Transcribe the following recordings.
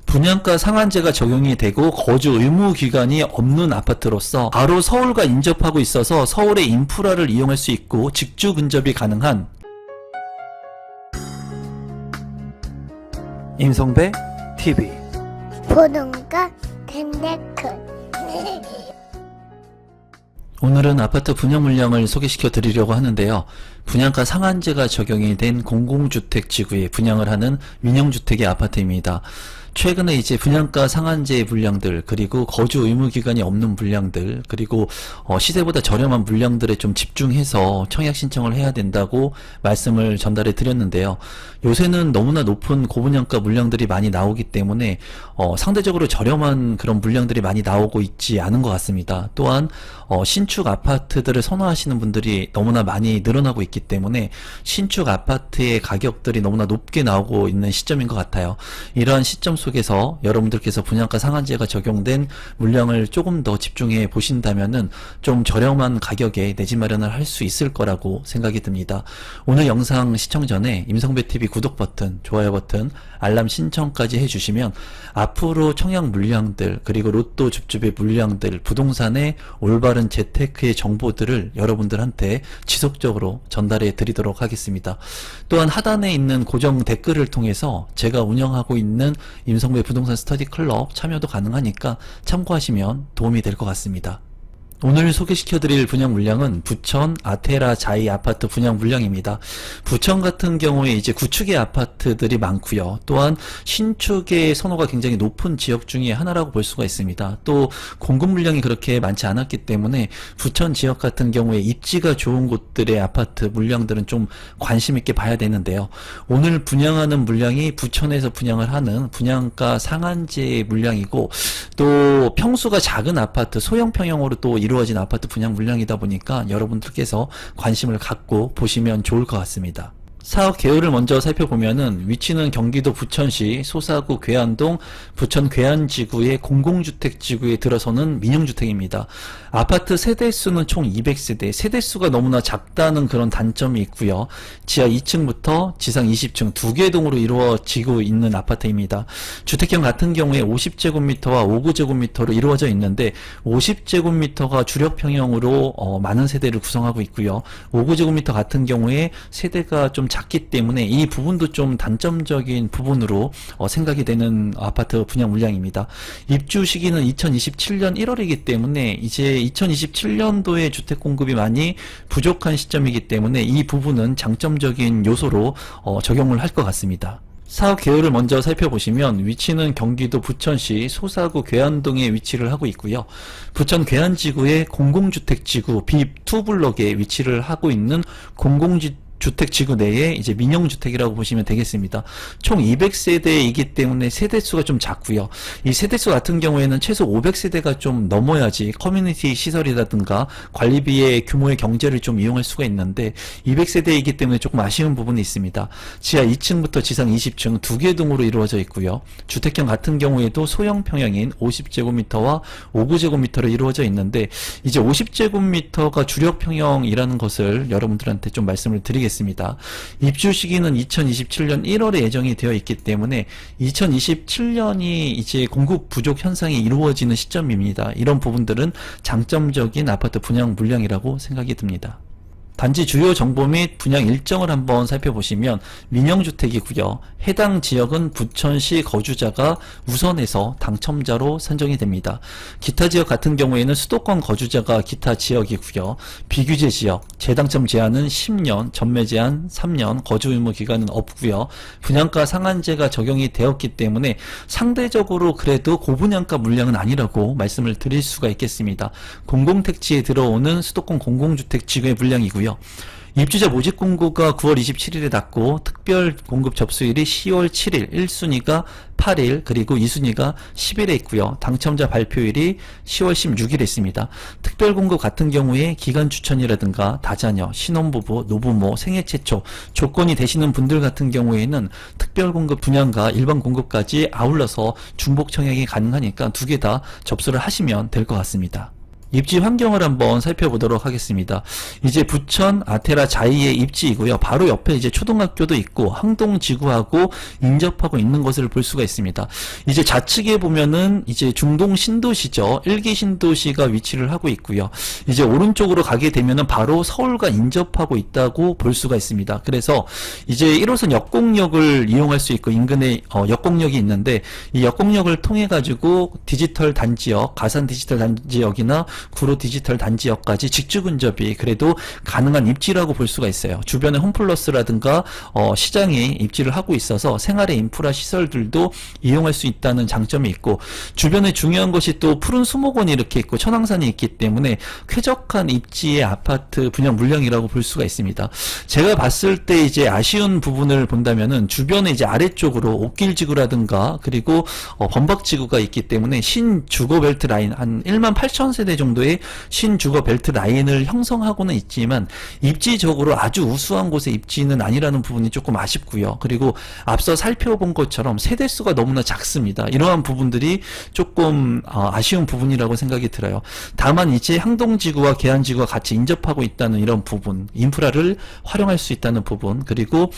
분양가 상한제가 적용이 되고 거주 의무 기간이 없는 아파트로서 바로 서울과 인접하고 있어서 서울의 인프라를 이용할 수 있고 직주 근접이 가능한 임성배 TV 보동과 덴데크 오늘은 아파트 분양 물량을 소개시켜 드리려고 하는데요. 분양가 상한제가 적용이 된 공공주택 지구에 분양을 하는 민영주택의 아파트입니다. 최근에 이제 분양가 상한제 물량들, 그리고 거주 의무 기간이 없는 물량들, 그리고 시세보다 저렴한 물량들에 좀 집중해서 청약 신청을 해야 된다고 말씀을 전달해 드렸는데요. 요새는 너무나 높은 고분양가 물량들이 많이 나오기 때문에 상대적으로 저렴한 그런 물량들이 많이 나오고 있지 않은 것 같습니다. 또한 신축 아파트들을 선호하시는 분들이 너무나 많이 늘어나고 있기 때문에 신축 아파트의 가격들이 너무나 높게 나오고 있는 시점인 것 같아요. 이러한 시점 속에서 여러분들께서 분양가 상한제가 적용된 물량을 조금 더 집중해 보신다면은 좀 저렴한 가격에 내 집 마련을 할 수 있을 거라고 생각이 듭니다. 오늘 영상 시청 전에 임성배TV 구독 버튼, 좋아요 버튼, 알람 신청까지 해주시면 앞으로 청약 물량들, 그리고 로또 줍줍의 물량들, 부동산의 올바른 재테크의 정보들을 여러분들한테 지속적으로 전달해 드리도록 하겠습니다. 또한 하단에 있는 고정 댓글을 통해서 제가 운영하고 있는 임성배 부동산 스터디 클럽 참여도 가능하니까 참고하시면 도움이 될 것 같습니다. 오늘 소개시켜드릴 분양 물량은 부천 아테라 자이 아파트 분양 물량입니다. 부천 같은 경우에 이제 구축의 아파트들이 많고요. 또한 신축의 선호가 굉장히 높은 지역 중에 하나라고 볼 수가 있습니다. 또 공급 물량이 그렇게 많지 않았기 때문에 부천 지역 같은 경우에 입지가 좋은 곳들의 아파트 물량들은 좀 관심 있게 봐야 되는데요. 오늘 분양하는 물량이 부천에서 분양을 하는 분양가 상한제 물량이고, 또 평수가 작은 아파트, 소형 평형으로 또 이루어진 아파트 분양 물량이다 보니까 여러분들께서 관심을 갖고 보시면 좋을 것 같습니다. 사업 개요를 먼저 살펴보면은 위치는 경기도 부천시 소사구 괴안동 부천 괴안지구의 공공주택 지구에 들어서는 민영주택입니다. 아파트 세대수는 총 200세대, 세대수가 너무나 작다는 그런 단점이 있고요. 지하 2층부터 지상 20층 두 개 동으로 이루어지고 있는 아파트입니다. 주택형 같은 경우에 50제곱미터와 59제곱미터로 이루어져 있는데 50제곱미터가 주력평형으로 많은 세대를 구성하고 있고요. 59제곱미터 같은 경우에 세대가 좀 작기 때문에 이 부분도 좀 단점적인 부분으로 생각이 되는 아파트 분양 물량입니다. 입주 시기는 2027년 1월이기 때문에 이제 2027년도에 주택 공급이 많이 부족한 시점이기 때문에 이 부분은 장점적인 요소로 적용을 할 것 같습니다. 사업 개요를 먼저 살펴보시면 위치는 경기도 부천시 소사구 괴안동에 위치를 하고 있고요. 부천 괴안지구의 공공주택지구 B2블럭에 위치를 하고 있는 주택지구 내에 이제 민영주택이라고 보시면 되겠습니다. 총 200세대이기 때문에 세대수가 좀 작고요. 이 세대수 같은 경우에는 최소 500세대가 좀 넘어야지 커뮤니티 시설이라든가 관리비의 규모의 경제를 좀 이용할 수가 있는데 200세대이기 때문에 조금 아쉬운 부분이 있습니다. 지하 2층부터 지상 20층 두 개 동으로 이루어져 있고요. 주택형 같은 경우에도 소형 평형인 50제곱미터와 59제곱미터로 이루어져 있는데 이제 50제곱미터가 주력 평형이라는 것을 여러분들한테 좀 말씀을 드리겠습니다. 입주 시기는 2027년 1월에 예정이 되어 있기 때문에 2027년이 이제 공급 부족 현상이 이루어지는 시점입니다. 이런 부분들은 장점적인 아파트 분양 물량이라고 생각이 듭니다. 단지 주요 정보 및 분양 일정을 한번 살펴보시면 민영주택이고요. 해당 지역은 부천시 거주자가 우선해서 당첨자로 선정이 됩니다. 기타 지역 같은 경우에는 수도권 거주자가 기타 지역이고요. 비규제 지역, 재당첨 제한은 10년, 전매 제한 3년, 거주 의무 기간은 없고요. 분양가 상한제가 적용이 되었기 때문에 상대적으로 그래도 고분양가 물량은 아니라고 말씀을 드릴 수가 있겠습니다. 공공택지에 들어오는 수도권 공공주택 지구의 물량이고요. 입주자 모집 공고가 9월 27일에 닫고 특별 공급 접수일이 10월 7일, 1순위가 8일, 그리고 2순위가 10일에 있고요. 당첨자 발표일이 10월 16일에 있습니다. 특별 공급 같은 경우에 기간 추천이라든가 다자녀, 신혼부부, 노부모, 생애 최초 조건이 되시는 분들 같은 경우에는 특별 공급 분양과 일반 공급까지 아울러서 중복 청약이 가능하니까 두 개 다 접수를 하시면 될 것 같습니다. 입지 환경을 한번 살펴보도록 하겠습니다. 이제 부천 아테라 자이의 입지이고요. 바로 옆에 이제 초등학교도 있고 항동지구하고 인접하고 있는 것을 볼 수가 있습니다. 이제 좌측에 보면은 이제 중동 신도시죠. 1기 신도시가 위치를 하고 있고요. 이제 오른쪽으로 가게 되면은 바로 서울과 인접하고 있다고 볼 수가 있습니다. 그래서 이제 1호선 역공역을 이용할 수 있고 인근에 역공역이 있는데 이 역공역을 통해 가지고 디지털 단지역, 가산 디지털 단지역이나 구로 디지털 단지역까지 직주 근접이 그래도 가능한 입지라고 볼 수가 있어요. 주변에 홈플러스라든가 시장이 입지를 하고 있어서 생활의 인프라 시설들도 이용할 수 있다는 장점이 있고 주변에 중요한 것이 또 푸른 수목원이 이렇게 있고 천왕산이 있기 때문에 쾌적한 입지의 아파트 분양 물량이라고 볼 수가 있습니다. 제가 봤을 때 이제 아쉬운 부분을 본다면은 주변에 이제 아래쪽으로 옥길지구라든가 그리고 범박지구가 있기 때문에 신주거벨트 라인 한 18,000세대 정도의 신주거벨트 라인을 형성하고는 있지만 입지적으로 아주 우수한 곳의 입지는 아니라는 부분이 조금 아쉽고요. 그리고 앞서 살펴본 것처럼 세대수가 너무나 작습니다. 이러한 부분들이 조금 아쉬운 부분이라고 생각이 들어요. 다만 이제 항동지구와 계안지구가 같이 인접하고 있다는 이런 부분, 인프라를 활용할 수 있다는 부분, 그리고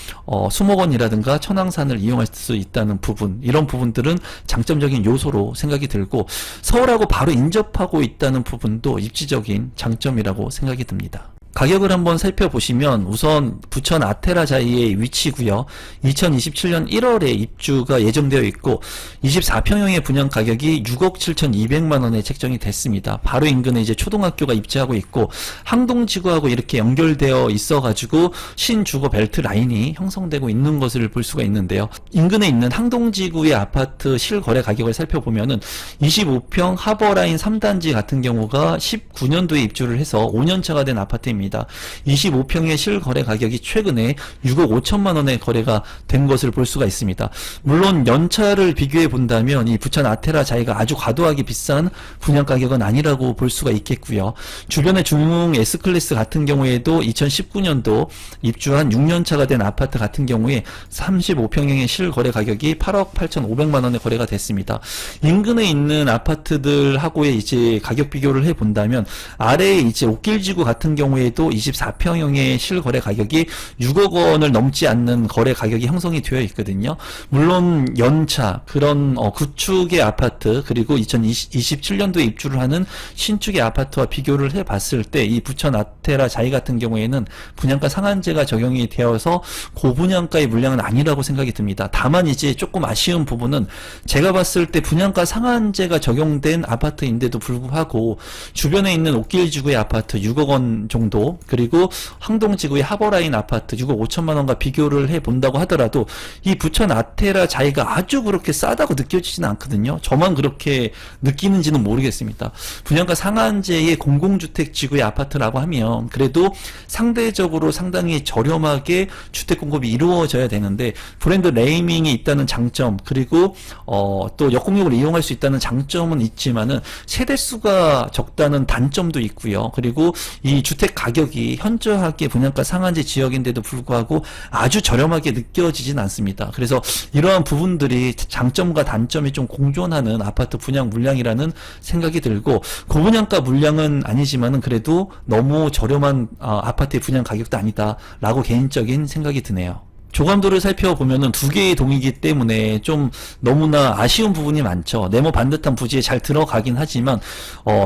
수목원이라든가 천왕산을 이용할 수 있다는 부분, 이런 부분들은 장점적인 요소로 생각이 들고 서울하고 바로 인접하고 있다는 부분도 입지적인 장점이라고 생각이 듭니다. 가격을 한번 살펴보시면 우선 부천 아테라 자이의 위치고요. 2027년 1월에 입주가 예정되어 있고 24평형의 분양 가격이 6억 7,200만 원에 책정이 됐습니다. 바로 인근에 이제 초등학교가 입지하고 있고 항동지구하고 이렇게 연결되어 있어가지고 신주거 벨트 라인이 형성되고 있는 것을 볼 수가 있는데요. 인근에 있는 항동지구의 아파트 실거래 가격을 살펴보면은 25평 하버라인 3단지 같은 경우가 19년도에 입주를 해서 5년차가 된 아파트입니다. 25평의 실거래 가격이 최근에 6억 5천만 원에 거래가 된 것을 볼 수가 있습니다. 물론 연차를 비교해 본다면 이 부천 아테라 자이가 아주 과도하게 비싼 분양 가격은 아니라고 볼 수가 있겠고요. 주변의 중흥 S클래스 같은 경우에도 2019년도 입주한 6년차가 된 아파트 같은 경우에 35평형의 실거래 가격이 8억 8,500만 원에 거래가 됐습니다. 인근에 있는 아파트들하고의 이제 가격 비교를 해 본다면 아래에 이제 옥길지구 같은 경우에 또 24평형의 실거래 가격이 6억 원을 넘지 않는 거래 가격이 형성이 되어 있거든요. 물론 연차 그런 구축의 아파트 그리고 2027년도에 입주를 하는 신축의 아파트와 비교를 해봤을 때 이 부천 아테라 자이 같은 경우에는 분양가 상한제가 적용이 되어서 고분양가의 물량은 아니라고 생각이 듭니다. 다만 이제 조금 아쉬운 부분은 제가 봤을 때 분양가 상한제가 적용된 아파트인데도 불구하고 주변에 있는 옥길지구의 아파트 6억 원 정도 그리고 항동지구의 하버라인 아파트 6억 5천만 원과 비교를 해본다고 하더라도 이 부천 아테라 자이가 아주 그렇게 싸다고 느껴지지는 않거든요. 저만 그렇게 느끼는지는 모르겠습니다. 분양가 상한제의 공공주택 지구의 아파트라고 하면 그래도 상대적으로 상당히 저렴하게 주택 공급이 이루어져야 되는데 브랜드 네이밍이 있다는 장점 그리고 또 역공역을 이용할 수 있다는 장점은 있지만은 세대수가 적다는 단점도 있고요. 그리고 이 주택 가격이 현저하게 분양가 상한제 지역인데도 불구하고 아주 저렴하게 느껴지진 않습니다. 그래서 이러한 부분들이 장점과 단점이 좀 공존하는 아파트 분양 물량이라는 생각이 들고 고분양가 물량은 아니지만은 그래도 너무 저렴한 아파트의 분양 가격도 아니다라고 개인적인 생각이 드네요. 조감도를 살펴보면은 두 개의 동이기 때문에 좀 너무나 아쉬운 부분이 많죠. 네모 반듯한 부지에 잘 들어가긴 하지만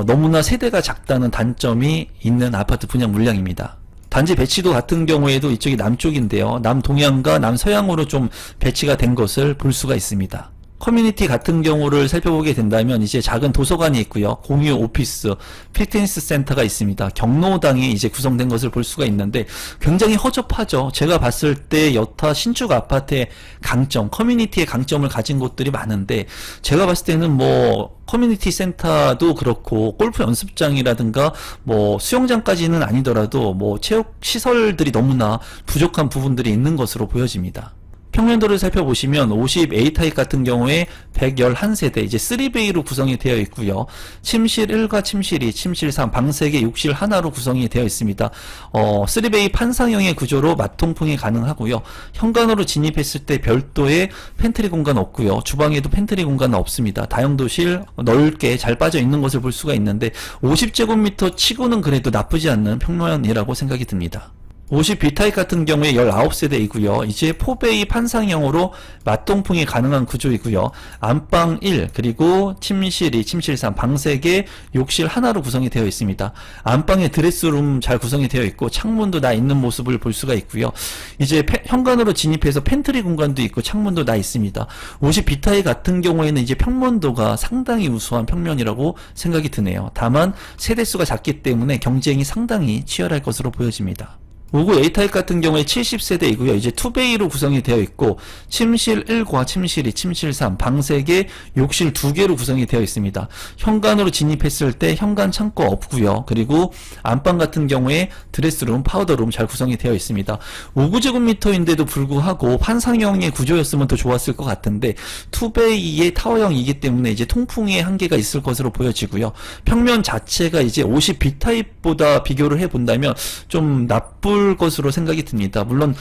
너무나 세대가 작다는 단점이 있는 아파트 분양 물량입니다. 단지 배치도 같은 경우에도 이쪽이 남쪽인데요. 남동향과 남서향으로 좀 배치가 된 것을 볼 수가 있습니다. 커뮤니티 같은 경우를 살펴보게 된다면 이제 작은 도서관이 있고요. 공유 오피스, 피트니스 센터가 있습니다. 경로당이 이제 구성된 것을 볼 수가 있는데 굉장히 허접하죠. 제가 봤을 때 여타 신축 아파트의 강점, 커뮤니티의 강점을 가진 곳들이 많은데 제가 봤을 때는 뭐 커뮤니티 센터도 그렇고 골프 연습장이라든가 뭐 수영장까지는 아니더라도 뭐 체육 시설들이 너무나 부족한 부분들이 있는 것으로 보여집니다. 평면도를 살펴보시면 50A타입 같은 경우에 111세대 이제 3베이로 구성이 되어 있고요. 침실 1과 침실 2, 침실 3, 방 3개, 욕실 하나로 구성이 되어 있습니다. 3베이 판상형의 구조로 맞통풍이 가능하고요. 현관으로 진입했을 때 별도의 팬트리 공간 없고요. 주방에도 팬트리 공간은 없습니다. 다용도실 넓게 잘 빠져 있는 것을 볼 수가 있는데 50제곱미터 치고는 그래도 나쁘지 않는 평면이라고 생각이 듭니다. 50B타입 같은 경우에 19세대이고요. 이제 4베이 판상형으로 맞동풍이 가능한 구조이고요. 안방 1, 그리고 침실 2, 침실 3, 방 3개, 욕실 하나로 구성이 되어 있습니다. 안방에 드레스룸 잘 구성이 되어 있고 창문도 나 있는 모습을 볼 수가 있고요. 이제 현관으로 진입해서 팬트리 공간도 있고 창문도 나 있습니다. 50B타입 같은 경우에는 이제 평면도가 상당히 우수한 평면이라고 생각이 드네요. 다만 세대수가 작기 때문에 경쟁이 상당히 치열할 것으로 보여집니다. 59A타입 같은 경우에 70세대이고요. 이제 2베이로 구성이 되어 있고 침실 1과 침실 2, 침실 3, 방 3개, 욕실 2개로 구성이 되어 있습니다. 현관으로 진입했을 때 현관 창고 없고요. 그리고 안방 같은 경우에 드레스룸, 파우더룸 잘 구성이 되어 있습니다. 59제곱미터인데도 불구하고 판상형의 구조였으면 더 좋았을 것 같은데 2베이의 타워형이기 때문에 이제 통풍의 한계가 있을 것으로 보여지고요. 평면 자체가 이제 50B타입보다 비교를 해본다면 좀 나쁠 것으로 생각이 듭니다. 물론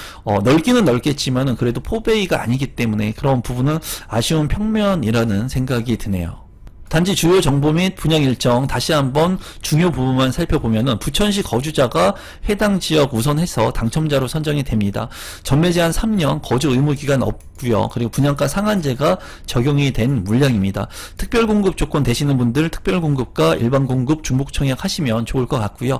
넓기는 넓겠지만은 그래도 4베이가 아니기 때문에 그런 부분은 아쉬운 평면이라는 생각이 드네요. 단지 주요 정보 및 분양 일정 다시 한번 중요 부분만 살펴보면은 부천시 거주자가 해당 지역 우선해서 당첨자로 선정이 됩니다. 전매 제한 3년, 거주 의무 기간 없고요. 그리고 분양가 상한제가 적용이 된 물량입니다. 특별 공급 조건 되시는 분들 특별 공급과 일반 공급 중복 청약 하시면 좋을 것 같고요.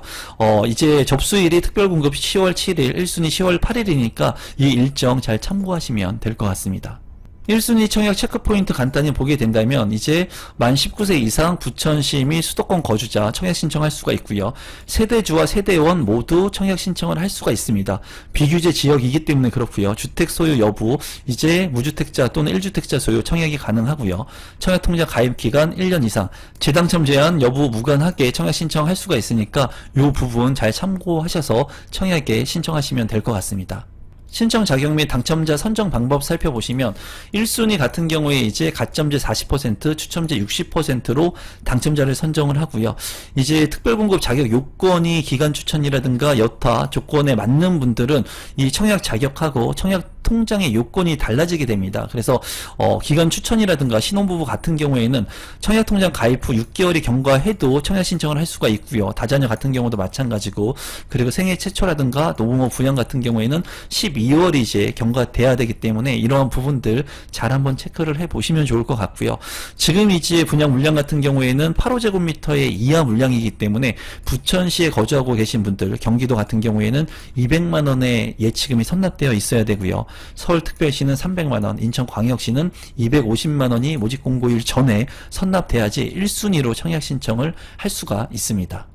이제 접수일이 특별 공급 10월 7일, 1순위 10월 8일이니까 이 일정 잘 참고하시면 될 것 같습니다. 1순위 청약 체크포인트 간단히 보게 된다면 이제 만 19세 이상 부천시 및 수도권 거주자 청약 신청할 수가 있고요. 세대주와 세대원 모두 청약 신청을 할 수가 있습니다. 비규제 지역이기 때문에 그렇고요. 주택 소유 여부 이제 무주택자 또는 1주택자 소유 청약이 가능하고요. 청약통장 가입 기간 1년 이상 재당첨 제한 여부 무관하게 청약 신청할 수가 있으니까 이 부분 잘 참고하셔서 청약에 신청하시면 될 것 같습니다. 신청 자격 및 당첨자 선정 방법 살펴보시면 1순위 같은 경우에 이제 가점제 40%, 추첨제 60%로 당첨자를 선정을 하고요. 이제 특별공급 자격 요건이 기간 추천이라든가 여타 조건에 맞는 분들은 이 청약 자격하고 청약 통장의 요건이 달라지게 됩니다. 그래서 기간 추천이라든가 신혼부부 같은 경우에는 청약통장 가입 후 6개월이 경과해도 청약 신청을 할 수가 있고요. 다자녀 같은 경우도 마찬가지고 그리고 생애 최초라든가 노부모 부양 같은 경우에는 12월이 이제 경과돼야 되기 때문에 이러한 부분들 잘 한번 체크를 해보시면 좋을 것 같고요. 지금 이제 분양 물량 같은 경우에는 8호제곱미터의 이하 물량이기 때문에 부천시에 거주하고 계신 분들 경기도 같은 경우에는 200만원의 예치금이 선납되어 있어야 되고요. 서울특별시는 300만원, 인천광역시는 250만원이 모집공고일 전에 선납돼야지 1순위로 청약 신청을 할 수가 있습니다.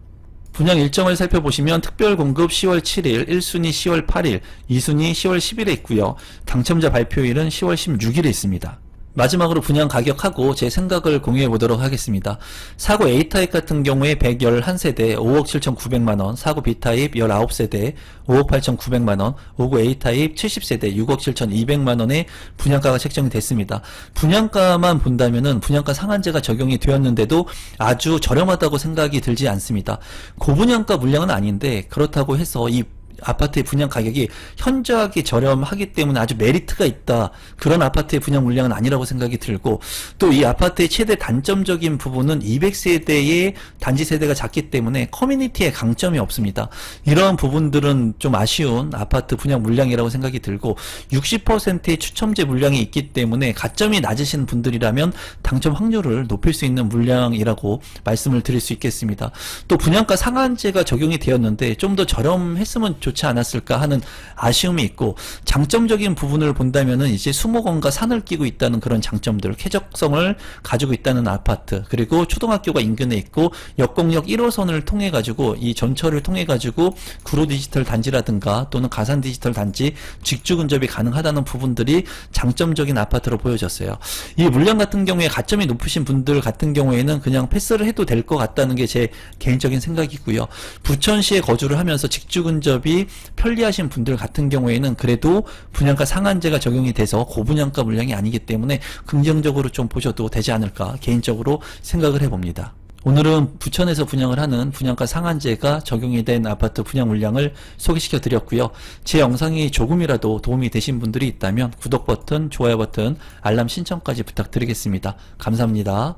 분양 일정을 살펴보시면 특별공급 10월 7일, 1순위 10월 8일, 2순위 10월 10일에 있고요. 당첨자 발표일은 10월 16일에 있습니다. 마지막으로 분양 가격하고 제 생각을 공유해 보도록 하겠습니다. 사고 A타입 같은 경우에 111세대 5억 7,900만원, 사고 B타입 19세대 5억 8,900만원, 59 A타입 70세대 6억 7,200만원의 분양가가 책정이 됐습니다. 분양가만 본다면은 분양가 상한제가 적용이 되었는데도 아주 저렴하다고 생각이 들지 않습니다. 고분양가 물량은 아닌데 그렇다고 해서 이 아파트의 분양 가격이 현저하게 저렴하기 때문에 아주 메리트가 있다. 그런 아파트의 분양 물량은 아니라고 생각이 들고 또 이 아파트의 최대 단점적인 부분은 200세대의 단지 세대가 작기 때문에 커뮤니티에 강점이 없습니다. 이러한 부분들은 좀 아쉬운 아파트 분양 물량이라고 생각이 들고 60%의 추첨제 물량이 있기 때문에 가점이 낮으신 분들이라면 당첨 확률을 높일 수 있는 물량이라고 말씀을 드릴 수 있겠습니다. 또 분양가 상한제가 적용이 되었는데 좀 더 저렴했으면 좋지 않았을까 하는 아쉬움이 있고 장점적인 부분을 본다면은 이제 수목원과 산을 끼고 있다는 그런 장점들, 쾌적성을 가지고 있다는 아파트, 그리고 초등학교가 인근에 있고 역곡역 1호선을 통해 가지고 이 전철을 통해 가지고 구로 디지털 단지라든가 또는 가산 디지털 단지 직주 근접이 가능하다는 부분들이 장점적인 아파트로 보여졌어요. 이 물량 같은 경우에 가점이 높으신 분들 같은 경우에는 그냥 패스를 해도 될 것 같다는 게 제 개인적인 생각이고요. 부천시에 거주를 하면서 직주 근접이 없이 편리하신 분들 같은 경우에는 그래도 분양가 상한제가 적용이 돼서 고분양가 물량이 아니기 때문에 긍정적으로 좀 보셔도 되지 않을까 개인적으로 생각을 해봅니다. 오늘은 부천에서 분양을 하는 분양가 상한제가 적용이 된 아파트 분양 물량을 소개시켜 드렸고요. 제 영상이 조금이라도 도움이 되신 분들이 있다면 구독 버튼, 좋아요 버튼, 알람 신청까지 부탁드리겠습니다. 감사합니다.